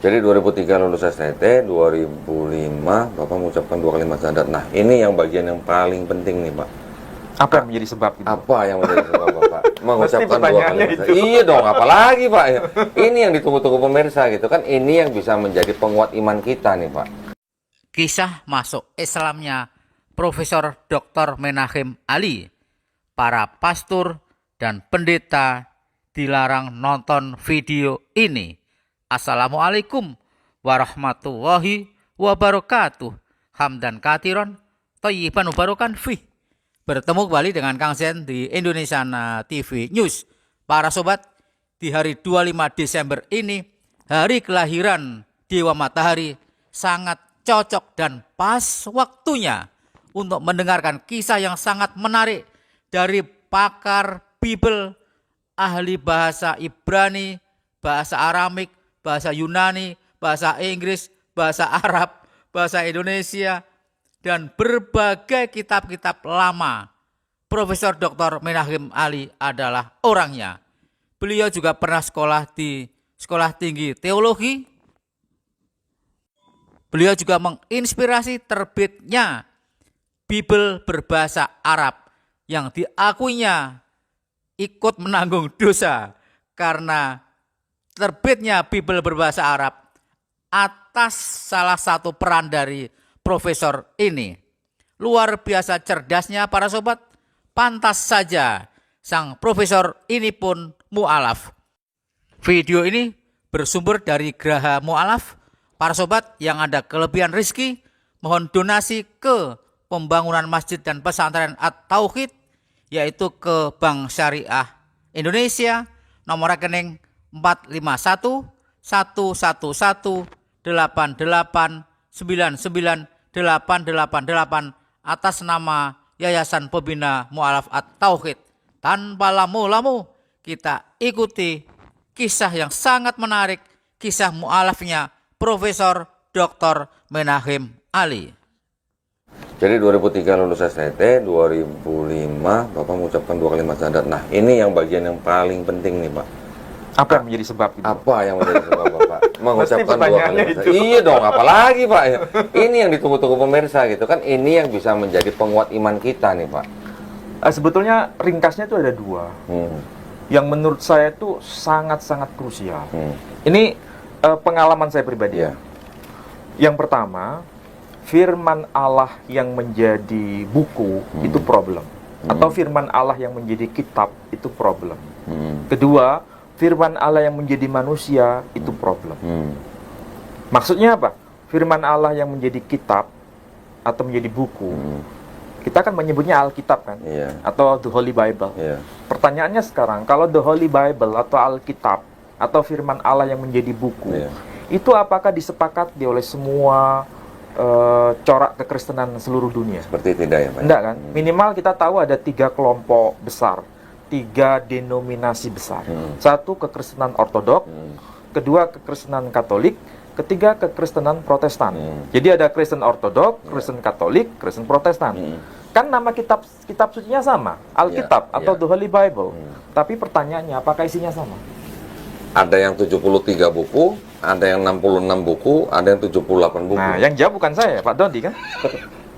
Jadi 2003 lulus STT, 2005 Bapak mengucapkan 2 kalimat syahadat. Nah, ini yang bagian yang paling penting nih, Pak. Apa yang menjadi sebab itu? Apa yang menjadi sebab Bapak mengucapkan 2 pertanyaannya kalimat itu. syahadat? Iya dong, apalagi Pak ya. Ini yang ditunggu-tunggu pemirsa gitu kan. Ini yang bisa menjadi penguat iman kita nih, Pak. Kisah masuk Islamnya Profesor Dr. Menachem Ali. Para pastor dan pendeta dilarang nonton video ini. Assalamualaikum warahmatullahi wabarakatuh. Hamdan katiron, thayyiban mubarakan fih. Bertemu kembali dengan Kang Zen di Indonesia TV News. Para sobat, di hari 25 Desember ini, hari kelahiran Dewa Matahari, sangat cocok dan pas waktunya untuk mendengarkan kisah yang sangat menarik dari pakar Bible, ahli bahasa Ibrani, bahasa Aramik, bahasa Yunani, bahasa Inggris, bahasa Arab, bahasa Indonesia, dan berbagai kitab-kitab lama. Profesor Dr. Menachem Ali adalah orangnya. Beliau juga pernah sekolah di Sekolah Tinggi Teologi. Beliau juga menginspirasi terbitnya Bible berbahasa Arab yang diakuinya ikut menanggung dosa karena terbitnya Bible berbahasa Arab atas salah satu peran dari profesor ini. Luar biasa cerdasnya para sobat, pantas saja sang profesor ini pun mu'alaf. Video ini bersumber dari Geraha Mu'alaf. Para sobat yang ada kelebihan rezeki, mohon donasi ke pembangunan masjid dan pesantren At-Tauhid, yaitu ke Bank Syariah Indonesia, nomor rekening 451 111 88 99 888 atas nama Yayasan Pembina Mu'alaf At-Tauhid. Tanpa lamu-lamu, kita ikuti kisah yang sangat menarik, kisah mu'alafnya Profesor Dr. Menachem Ali. Jadi 2003 lulus STT, 2005 Bapak mengucapkan 2 kalimat syahadat. Nah, ini yang bagian yang paling penting nih, Pak. Apa yang menjadi sebab itu? Apa yang menjadi sebab Bapak mengucapkan 2 pertanyaannya kalimat itu. syahadat? Iya dong, apalagi Pak ya. Ini yang ditunggu-tunggu pemirsa gitu kan. Ini yang bisa menjadi penguat iman kita nih, Pak. Sebetulnya ringkasnya itu ada 2. Yang menurut saya itu sangat-sangat krusial. Ini pengalaman saya pribadi. Iya. Yang pertama, firman Allah yang menjadi buku itu problem. Atau firman Allah yang menjadi kitab itu problem. Kedua, firman Allah yang menjadi manusia itu problem. Maksudnya apa? Firman Allah yang menjadi kitab atau menjadi buku, kita kan menyebutnya Alkitab kan? Iya. Atau The Holy Bible. Iya. Pertanyaannya sekarang, kalau The Holy Bible atau Alkitab atau firman Allah yang menjadi buku, Iya. itu apakah disepakati oleh semua corak kekristenan seluruh dunia? Seperti tidak ya, Pak? Enggak kan? Minimal kita tahu ada 3 kelompok besar, 3 denominasi besar. Satu, kekristenan ortodok, kedua, kekristenan katolik, ketiga, kekristenan protestan. Jadi ada Kristen ortodok, Kristen katolik, Kristen protestan. Kan nama kitab sucinya sama, Alkitab atau The Holy Bible. Tapi pertanyaannya, apakah isinya sama? Ada yang 73 buku, ada yang 66 buku, ada yang 78 buku. Nah, yang jawab bukan saya, Pak Dodi kan?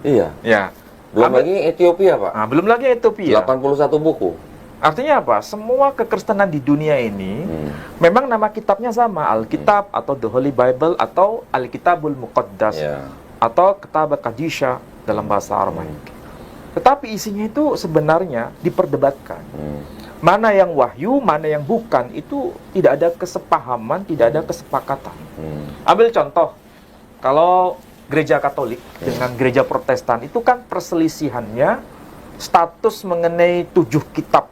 Iya. Ya. Belum lagi Ethiopia, Pak. Nah, belum lagi Ethiopia. 81 buku. Artinya apa? Semua kekristenan di dunia ini memang nama kitabnya sama, Alkitab atau The Holy Bible atau Alkitabul Muqaddas atau Kitab Kadisha dalam bahasa Aramaik. Tetapi isinya itu sebenarnya diperdebatkan. Mana yang wahyu, mana yang bukan, itu tidak ada kesepahaman, tidak ada kesepakatan. Ambil contoh, kalau gereja Katolik dengan gereja Protestan itu kan perselisihannya status mengenai 7 kitab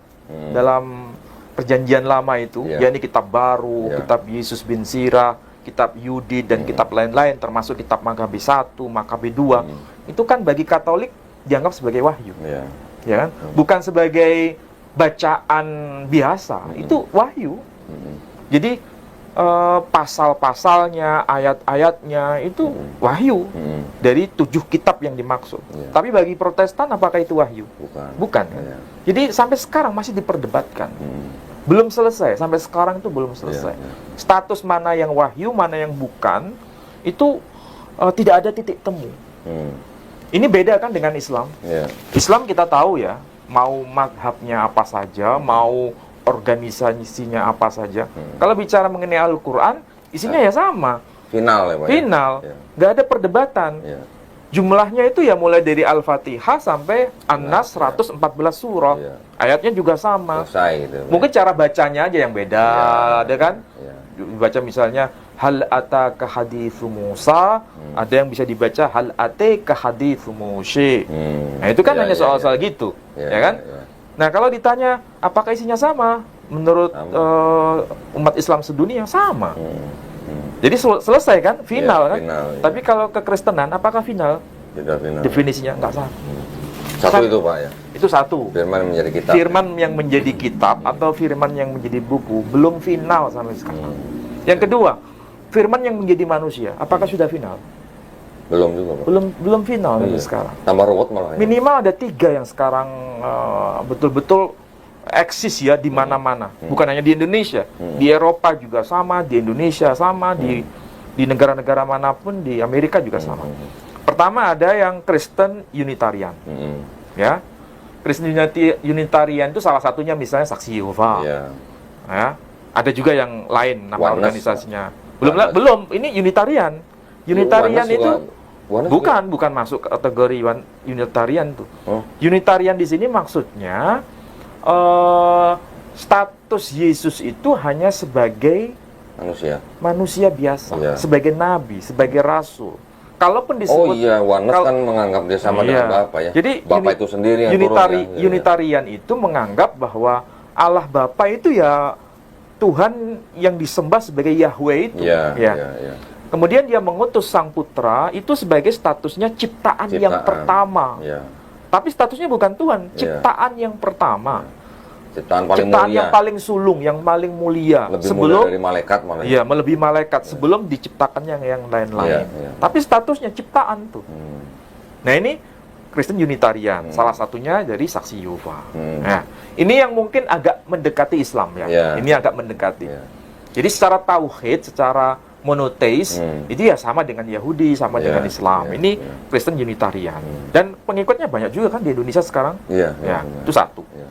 dalam perjanjian lama itu, yakni kitab baru, kitab Yesus bin Sirah, kitab Yudit dan kitab lain-lain, termasuk kitab Makabe 1, Makabe 2. Itu kan bagi Katolik dianggap sebagai wahyu. Ya kan? Bukan sebagai bacaan biasa, itu wahyu. Jadi pasal-pasalnya, ayat-ayatnya itu wahyu dari 7 kitab yang dimaksud. Tapi bagi Protestan apakah itu wahyu? Bukan. Jadi sampai sekarang masih diperdebatkan. Belum selesai, sampai sekarang itu belum selesai. Iya. Status mana yang wahyu, mana yang bukan, itu tidak ada titik temu. Ini beda kan dengan Islam. Iya. Islam kita tahu ya, mau madhabnya apa saja, mau organisasinya apa saja. Kalau bicara mengenai Al-Quran, isinya ya sama. Final ya Pak? Final. Ya? Nggak ada perdebatan. Iya. Jumlahnya itu ya mulai dari Al-Fatihah sampai An-Nas 114 surah. Iya. Ayatnya juga sama. Selesai gitu. Mungkin cara bacanya aja yang beda, ada kan? Iya. Dibaca misalnya hal ataka haditsu Musa, ada yang bisa dibaca hal ataka haditsu Musa. Nah, itu kan Iya, hanya iya, soal-soal iya. gitu, Iya, ya kan? iya. Nah, kalau ditanya apakah isinya sama? Menurut umat Islam sedunia sama. Jadi selesai kan? Final Iya, kan? final, iya. Tapi kalau kekristenan apakah final? Tidak final. Definisinya nggak sama. Satu itu Pak ya. Itu satu. Firman menjadi kitab. Firman yang menjadi kitab atau firman yang menjadi buku belum final sampai sekarang. Yang kedua, firman yang menjadi manusia, apakah sudah final? Belum juga Pak. Belum final sampai Iya. sekarang. Tambah ruwet malah ya. Minimal ada 3 yang sekarang betul-betul eksis ya di mana-mana. Bukan hanya di Indonesia, di Eropa juga sama, di Indonesia sama, di negara-negara manapun, di Amerika juga sama. Pertama ada yang Kristen Unitarian, ya. Kristen Unitarian itu salah satunya misalnya Saksi Yehova, Iya. ya. Ada juga yang lain nama Oneness, organisasinya. Oneness. Belum. Ini Unitarian. Unitarian Oneness itu Oneness juga? bukan masuk kategori Unitarian tuh. Oh. Unitarian di sini maksudnya status Yesus itu hanya sebagai manusia biasa, Iya. sebagai nabi, sebagai rasul. Kalaupun Oh disebut iya, Oneness kan menganggap dia sama dengan Bapa ya. Jadi Bapa itu sendiri yang turun ya. Iya. Unitarian itu menganggap bahwa Allah Bapa itu ya Tuhan yang disembah sebagai Yahweh itu. Iya, Ya. iya. Kemudian dia mengutus Sang Putra itu sebagai statusnya ciptaan yang pertama. Iya. Tapi statusnya bukan Tuhan, Iya. ciptaan yang pertama. Ciptaan paling Ciptaan mulia. yang paling sulung, yang paling mulia. Lebih mulia dari malaikat malah. Iya, melebihi malaikat sebelum diciptakan yang lain-lain. Iya, iya. Tapi statusnya ciptaan tuh. Nah, ini Kristen Unitarian, salah satunya dari Saksi Yehova. Nah, ini yang mungkin agak mendekati Islam ya. Iya. Ini agak mendekati. Iya. Jadi secara tauhid, secara monoteis, itu ya sama dengan Yahudi, sama Iya, dengan Islam. iya, Ini iya. Kristen Unitarian. Dan pengikutnya banyak juga kan di Indonesia sekarang. Iya, Ya, benar. itu satu. Iya.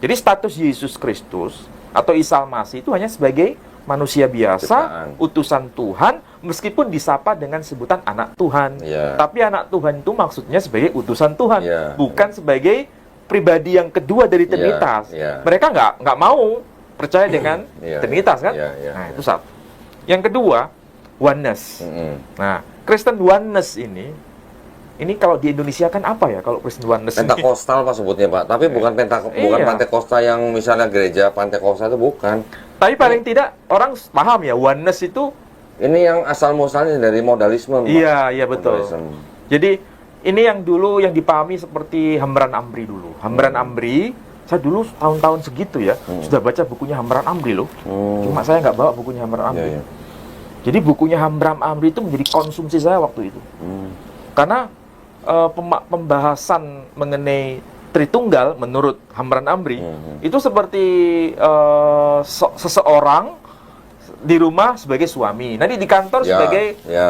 Jadi status Yesus Kristus atau Isa Al-Masih itu hanya sebagai manusia biasa, Ciptaan. utusan Tuhan, meskipun disapa dengan sebutan anak Tuhan. Iya. Tapi anak Tuhan itu maksudnya sebagai utusan Tuhan, Iya. bukan sebagai pribadi yang kedua dari Trinitas. Iya. Mereka nggak mau percaya dengan Iya, Trinitas kan? iya, iya, Nah, iya. itu satu. Yang kedua, oneness. Nah, Kristen oneness ini kalau di Indonesia kan apa ya kalau Kristen oneness ini? Pentakostal Pak sebutnya Pak, tapi bukan bukan Iya. Pentekosta yang misalnya gereja Pentekosta itu bukan. Tapi paling tidak orang paham ya oneness itu. Ini yang asal muasalnya dari modalisme Pak. Iya betul. Modalisme. Jadi ini yang dulu yang dipahami seperti Hamran Amri dulu. Hamran Amri, saya dulu tahun-tahun segitu ya sudah baca bukunya Hamran Amri loh. Cuma saya nggak bawa bukunya Hamran Amri. Iya, iya. Jadi bukunya Hamran Amri itu menjadi konsumsi saya waktu itu. Karena pembahasan mengenai Tritunggal menurut Hamran Amri itu seperti seseorang di rumah sebagai suami, nanti di kantor Ya, sebagai ya.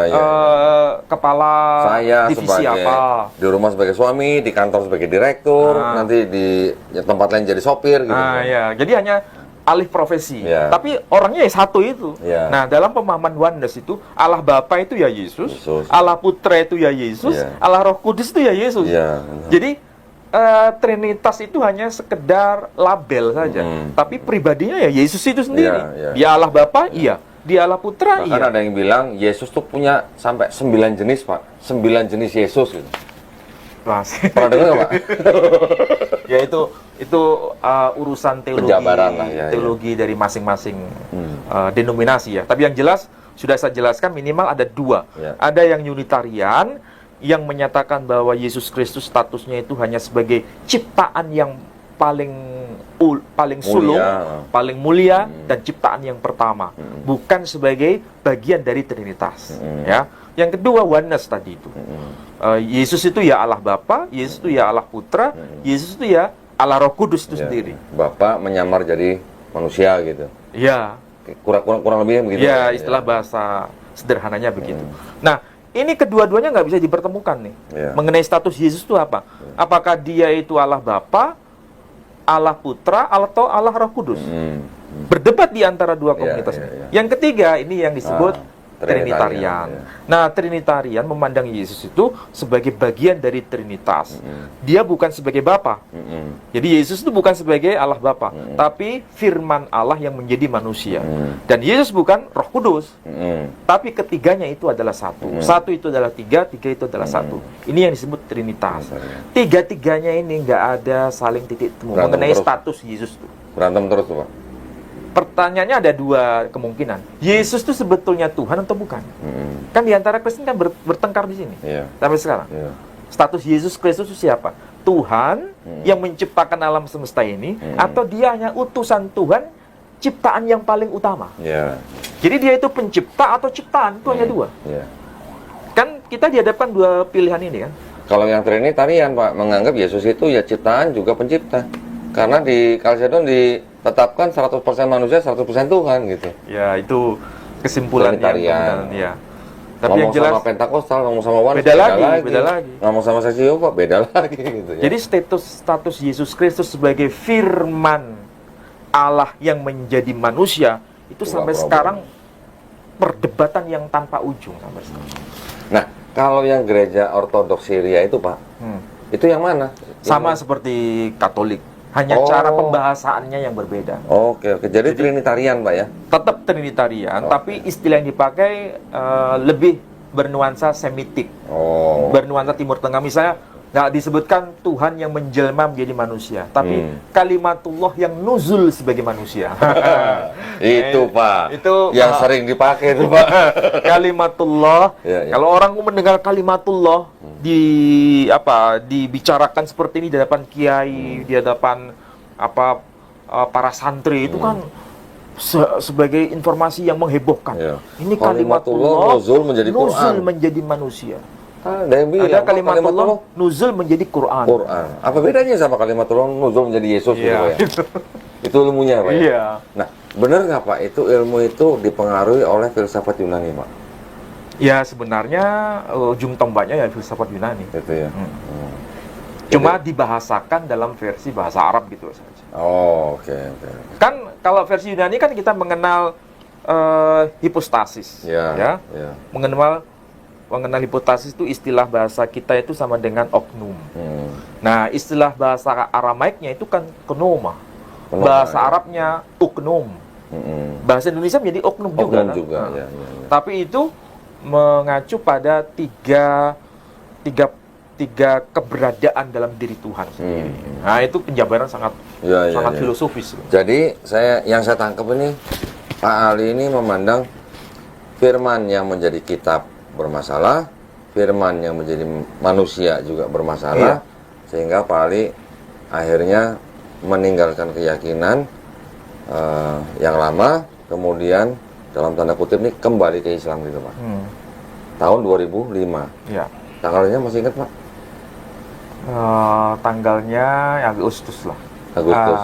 kepala Saya divisi sebagai apa. di rumah sebagai suami, di kantor sebagai direktur, nanti di tempat lain jadi sopir gitu. Nah, ya, jadi hanya alih profesi. Ya. Tapi orangnya ya satu itu. Ya. Nah, dalam pemahaman oneness itu Allah Bapa itu ya Yesus, Yesus. Allah Putra itu ya Yesus, Ya. Allah Roh Kudus itu ya Yesus. Ya. Jadi Trinitas itu hanya sekedar label saja. Tapi pribadinya ya Yesus itu sendiri. Ya, ya. Dia Allah Bapa, iya. Dia Allah Putra, Bahkan iya. ada yang bilang Yesus tuh punya sampai 9 jenis Pak, 9 jenis Yesus gitu. Pernah dengar nggak Pak? Ya itu urusan teologi, Penjabaran lah, ya, teologi dari masing-masing denominasi ya. Tapi yang jelas sudah saya jelaskan minimal ada 2. Ya. Ada yang Unitarian yang menyatakan bahwa Yesus Kristus statusnya itu hanya sebagai ciptaan yang paling sulung, paling mulia dan ciptaan yang pertama, bukan sebagai bagian dari Trinitas. Ya. Yang kedua oneness tadi itu. Yesus itu ya Allah Bapa, Yesus itu ya Allah Putra, Yesus itu ya Allah Roh Kudus itu sendiri. Bapa menyamar jadi manusia gitu. Iya. Kurang lebih begitu. Ya, istilah bahasa sederhananya begitu. Nah, ini kedua-duanya nggak bisa dipertemukan nih. Mengenai status Yesus itu apa? Apakah dia itu Allah Bapa, Allah Putra, atau Allah Roh Kudus? Berdebat di antara dua komunitas ini. Yang ketiga, ini yang disebut Trinitarian. Nah, Trinitarian memandang Yesus itu sebagai bagian dari Trinitas. Dia bukan sebagai Bapa. Jadi Yesus itu bukan sebagai Allah Bapa, tapi firman Allah yang menjadi manusia. Dan Yesus bukan Roh Kudus. Tapi ketiganya itu adalah satu. Satu itu adalah tiga, tiga itu adalah satu. Ini yang disebut Trinitas. Tiga-tiganya ini nggak ada saling titik temu mengenai status Yesus itu. Berantem terus tuh, Pak. Pertanyaannya ada dua kemungkinan. Yesus itu sebetulnya Tuhan atau bukan? Kan di antara Kristen kan bertengkar di sini. Sampai sekarang. Status Yesus Kristus itu siapa? Tuhan yang menciptakan alam semesta ini, atau dia hanya utusan Tuhan, ciptaan yang paling utama? Jadi dia itu pencipta atau ciptaan? Itu hanya dua. Kan kita dihadapkan dua pilihan ini kan. Kalau yang Trinitarian, Pak, menganggap Yesus itu ya ciptaan juga pencipta. Karena di Kalsedon ditetapkan 100% manusia, 100% Tuhan gitu. Ya, itu kesimpulan Trinitarian. Ya. Tapi ngomong yang jelas sama Pentakostal, ngomong sama Wan, beda lagi. ngomong sama Seksi Yehova, beda lagi gitu ya. Jadi status Yesus Kristus sebagai firman Allah yang menjadi manusia itu sampai sekarang perdebatan yang tanpa ujung sampai sekarang. Nah, kalau yang gereja Ortodoks Syria itu, Pak, itu yang mana? Sama seperti Katolik. Hanya cara pembahasannya yang berbeda. Oke. Jadi Trinitarian, Pak ya? Tetap Trinitarian, tapi istilah yang dipakai lebih bernuansa Semitik. Bernuansa Timur Tengah. Misalnya, nggak disebutkan Tuhan yang menjelma menjadi manusia, tapi kalimatullah yang nuzul sebagai manusia. Itu, Pak. Itu yang sering dipakai itu, Pak. Kalimatullah. Kalau orang mendengar kalimatullah dibicarakan seperti ini di hadapan kiai, di hadapan para santri, itu kan sebagai informasi yang menghebohkan. Ini kalimatullah nuzul menjadi manusia. Ada kalimatullah nuzul menjadi Quran. Apa bedanya sama kalimatullah nuzul menjadi Yesus gitu ya? Itu ilmunya, Pak ya? Nah, benar nggak, Pak, itu ilmu itu dipengaruhi oleh filsafat Yunani, Pak? Ya, sebenarnya ujung tombaknya ya filsafat Yunani. Itu ya. Cuma dibahasakan dalam versi bahasa Arab gitu saja. Oke. Kan kalau versi Yunani kan kita mengenal hipostasis, ya. Mengenal hipostasis itu istilah bahasa kita itu sama dengan oknum. Nah, istilah bahasa Aramaiknya itu kan kenoma. Bahasa Arabnya uknum. Bahasa Indonesia menjadi oknum juga. Ya. Tapi itu mengacu pada tiga keberadaan dalam diri Tuhan sendiri. Nah, itu penjabaran sangat filosofis. Jadi yang saya tangkap ini, Pak Ali ini memandang firman yang menjadi kitab bermasalah, firman yang menjadi manusia juga bermasalah, sehingga Pak Ali akhirnya meninggalkan keyakinan yang lama, kemudian dalam tanda kutip ini kembali ke Islam gitu, Pak. Tahun 2005. Ya. Tanggalnya masih ingat, Pak? Tanggalnya Agustus lah. Agustus.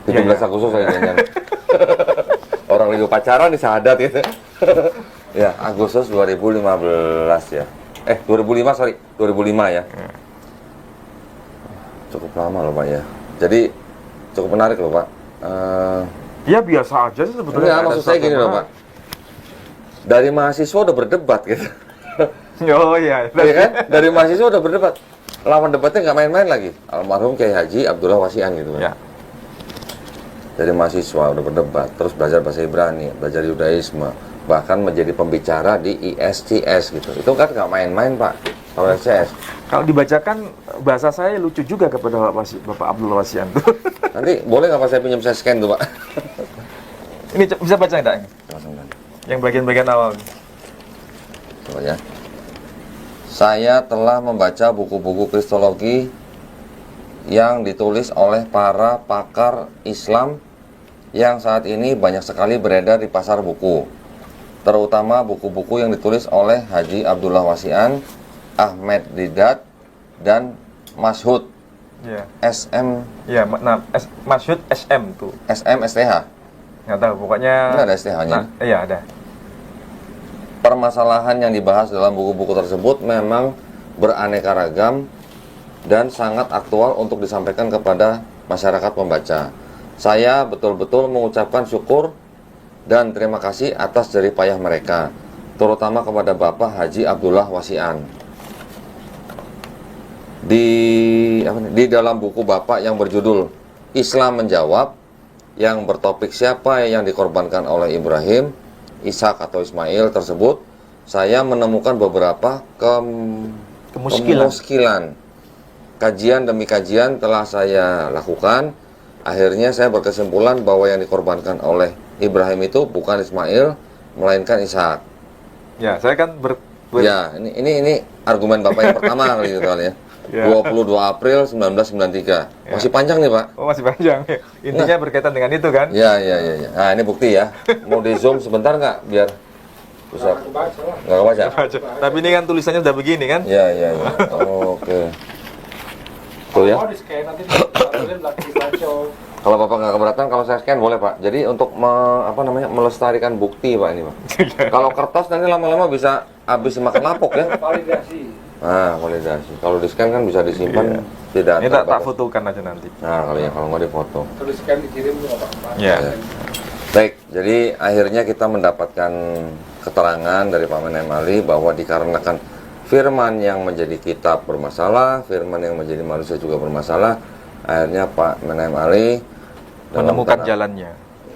17 Agustus saya jangan. Orang lagi pacaran di Sahadat gitu. Ya, Agustus 2015 ya. 2005 ya. Cukup lama loh, Pak ya. Jadi cukup menarik loh, Pak. Ya biasa aja sih sebetulnya. Enggak, maksud saya gini loh, Pak. Dari mahasiswa udah berdebat gitu. Oh iya. Iya kan? Dari mahasiswa udah berdebat. Lawan debatnya nggak main-main lagi. Almarhum Kiai Haji Abdullah Wasian gitu kan. Ya. Dari mahasiswa udah berdebat, terus belajar bahasa Ibrani, belajar Yudaisme, bahkan menjadi pembicara di ISCS gitu. Itu kan nggak main-main, Pak. Kalau ISCS. Kalau dibacakan bahasa saya lucu juga kepada Bapak Abdullah Wasian tuh. Nanti boleh nggak Pak saya pinjam, saya scan tuh, Pak? Ini bisa baca enggak? Yang bagian-bagian awal. Coba ya. Saya telah membaca buku-buku kristologi yang ditulis oleh para pakar Islam yang saat ini banyak sekali beredar di pasar buku, terutama buku-buku yang ditulis oleh Haji Abdullah Wasian, Ahmed Didat, dan Mashhud Ya. SM, Ya, maksud SM tuh. SM, STH. Nggak tahu, pokoknya. Nggak ada STH-nya. Nah, iya ada. Permasalahan yang dibahas dalam buku-buku tersebut memang beraneka ragam dan sangat aktual untuk disampaikan kepada masyarakat pembaca. Saya betul-betul mengucapkan syukur dan terima kasih atas jerih payah mereka, terutama kepada Bapak Haji Abdullah Wasian. Di dalam buku Bapak yang berjudul Islam Menjawab, yang bertopik siapa yang dikorbankan oleh Ibrahim, Ishak atau Ismail tersebut, saya menemukan beberapa kemuskilan. Kajian demi kajian telah saya lakukan. Akhirnya saya berkesimpulan bahwa yang dikorbankan oleh Ibrahim itu bukan Ismail, melainkan Ishak. Ya, saya kan Ya, ini argumen Bapak yang pertama kali itu kali ya. Ya. 22 April 1993. Masih panjang nih, Pak. Oh, masih panjang. Intinya berkaitan dengan itu kan? Ya. Nah, ini bukti ya. Mau di zoom sebentar nggak biar bisa? Nggak kebaca. Tapi ini kan tulisannya udah begini kan? Ya. Oke. Tuh ya. Kalau Bapak nggak keberatan, kalau saya scan boleh, Pak. Jadi untuk melestarikan bukti, Pak, ini, Pak. Kalau kertas nanti lama-lama bisa habis makan lapuk ya. Validasi. Nah, validasi. Kalau di scan kan bisa disimpan, tidak Ini tak terbatas. fotokan aja nanti. Nah, kalau nggak difoto. Kalau scan dikirim nggak apa-apa. Ya. Baik, jadi akhirnya kita mendapatkan keterangan dari Pak Menahem Ali bahwa dikarenakan firman yang menjadi kitab bermasalah, firman yang menjadi manusia juga bermasalah, akhirnya Pak Menahem Ali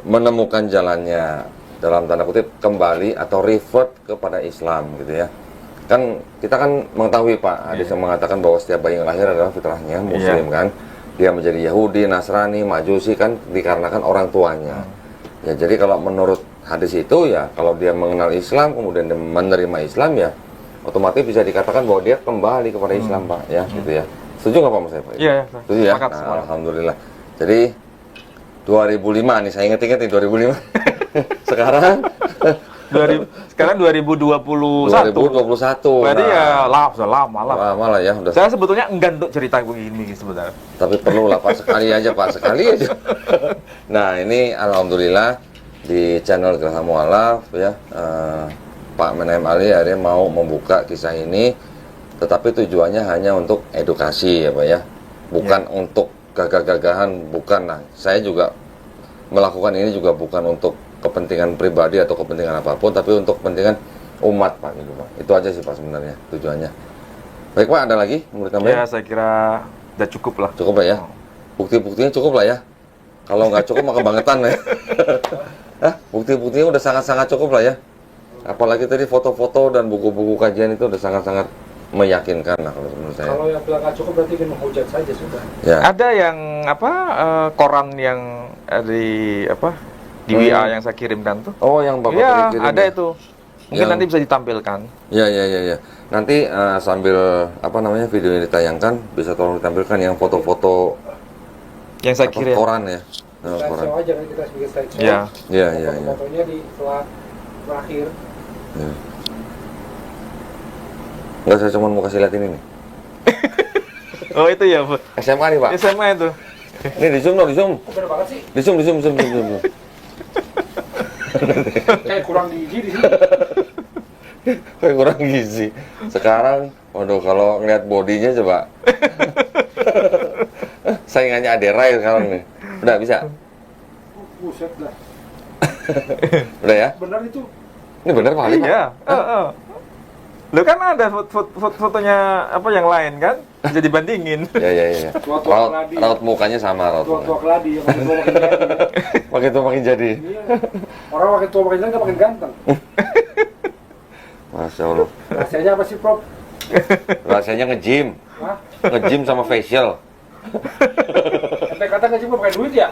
menemukan jalannya dalam tanda kutip kembali atau revert kepada Islam gitu ya. Kan kita kan mengetahui Pak, hadis yang mengatakan bahwa setiap bayi yang lahir adalah fitrahnya muslim kan. Dia menjadi Yahudi, Nasrani, Majusi kan dikarenakan orang tuanya. Ya, jadi kalau menurut hadis itu ya, kalau dia mengenal Islam kemudian dia menerima Islam ya, otomatis bisa dikatakan bahwa dia kembali kepada Islam Pak ya, gitu ya. Setuju nggak Pak Mas Eva? Iya, setuju ya. sepakat, Nah, sepakat. alhamdulillah. Jadi 2005 nih, saya inget-inget nih 2005. Sekarang 2021. Berarti ya sudah lama lah. Lama lah ya, udah. Saya sebetulnya enggan untuk cerita begini sebenarnya. Tapi perlu lah Pak, sekali aja Pak, sekali aja. Nah ini alhamdulillah di channel Geraha Mu'alaf ya, Pak Menahem Ali akhirnya mau membuka kisah ini, tetapi tujuannya hanya untuk edukasi ya Pak ya, bukan untuk gagah-gagahan, bukan. Nah saya juga melakukan ini juga bukan untuk kepentingan pribadi atau kepentingan apapun, tapi untuk kepentingan umat Pak gitu Pak. Itu aja sih Pak sebenarnya tujuannya. Baik Pak, ada lagi menurut Anda? Ya saya kira udah cukup lah. Cukup lah ya. Bukti-buktinya cukup lah ya. Kalau nggak cukup mah kebangetan ya. Hah? Bukti-buktinya udah sangat-sangat cukup lah ya. Apalagi tadi foto-foto dan buku-buku kajian itu udah sangat-sangat meyakinkan lah kalau menurut saya. Kalau yang bilang nggak cukup berarti ingin menghujat saja sudah. Ya. Ada yang koran yang di di WA yang saya kirimkan tuh. Oh, yang Bapak Iya, tadi kirim ada ya? itu. Mungkin nanti bisa ditampilkan. Ya. Nanti sambil video ini ditayangkan bisa tolong ditampilkan yang foto-foto Yang saya kirim. koran ya. Koran. Slideshow aja kan kita sebagai slideshow. Ya. Ya. Foto-fotonya di setelah terakhir. Ya. Enggak, saya cuma mau kasih lihat ini nih. Oh itu ya, Bu. SMA nih Pak. SMA itu. Ini di zoom dong, di zoom. Kok bener banget sih? Di zoom. Kayak kurang gizi di sini. Kayak kurang gizi. Sekarang, waduh kalau ngeliat bodinya coba. Saingannya Adera ya sekarang nih. Udah bisa? Buset dah. Udah ya? Bener itu. Ini bener Pak Ali, Pak? Iya. Lo kan ada fotonya yang lain kan? Bisa dibandingin. Ya. Tua-tua keladi. Raut mukanya sama raut Tua-tua mukanya. keladi yang makin tua makin jadi. Makin tua makin jadi. Iya. Orang makin tua makin jadi nggak makin ganteng. Masya Allah. Rahasianya apa sih, Prof? Rasanya nge-gym. Hah? Nge-gym sama facial. Ente kata nggak sih pakai duit ya?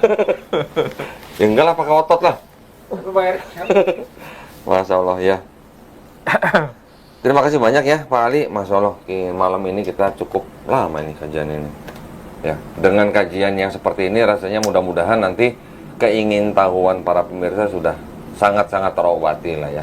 Ya enggak lah, pakai otot lah. Lu bayar. Masya Allah ya. Terima kasih banyak ya Pak Ali. Masya Allah, malam ini kita cukup lama ini kajian ini. Ya, dengan kajian yang seperti ini rasanya mudah-mudahan nanti keingintahuan para pemirsa sudah sangat-sangat terobati lah ya.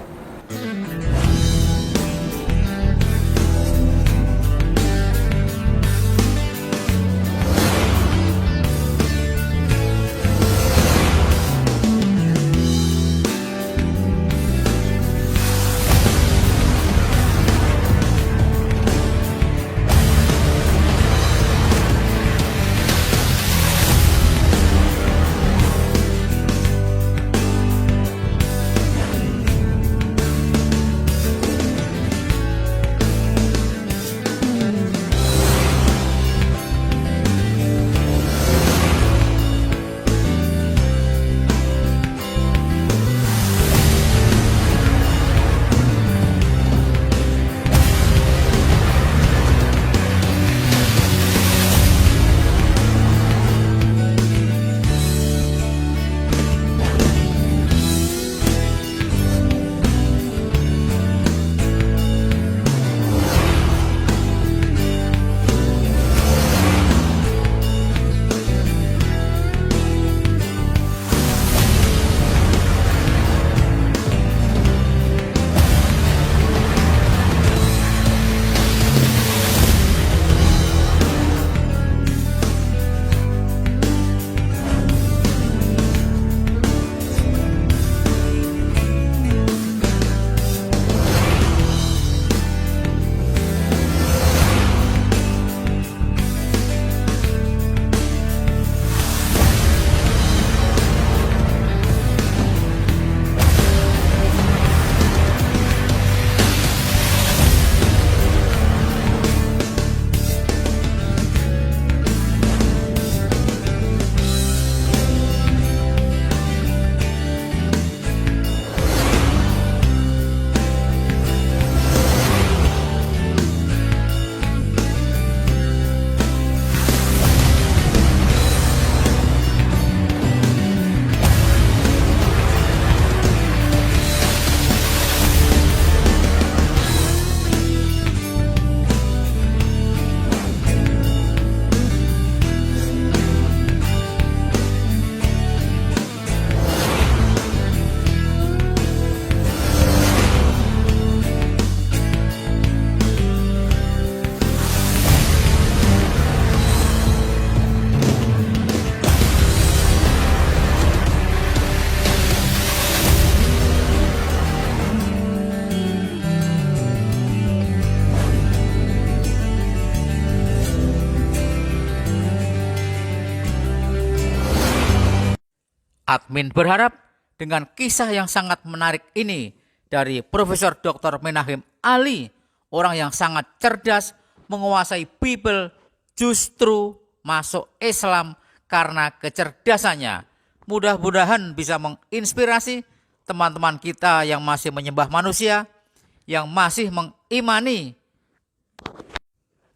Admin berharap dengan kisah yang sangat menarik ini dari Profesor Dr. Menachem Ali, orang yang sangat cerdas, menguasai Bible, justru masuk Islam karena kecerdasannya. Mudah-mudahan bisa menginspirasi teman-teman kita yang masih menyembah manusia, yang masih mengimani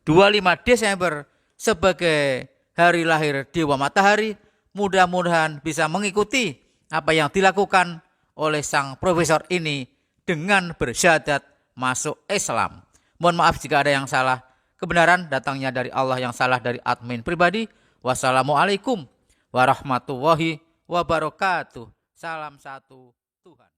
25 Desember sebagai hari lahir Dewa Matahari. Mudah-mudahan bisa mengikuti apa yang dilakukan oleh sang profesor ini dengan bersyahadat masuk Islam. Mohon maaf jika ada yang salah. Kebenaran datangnya dari Allah, yang salah dari admin pribadi. Wassalamualaikum warahmatullahi wabarakatuh. Salam satu Tuhan.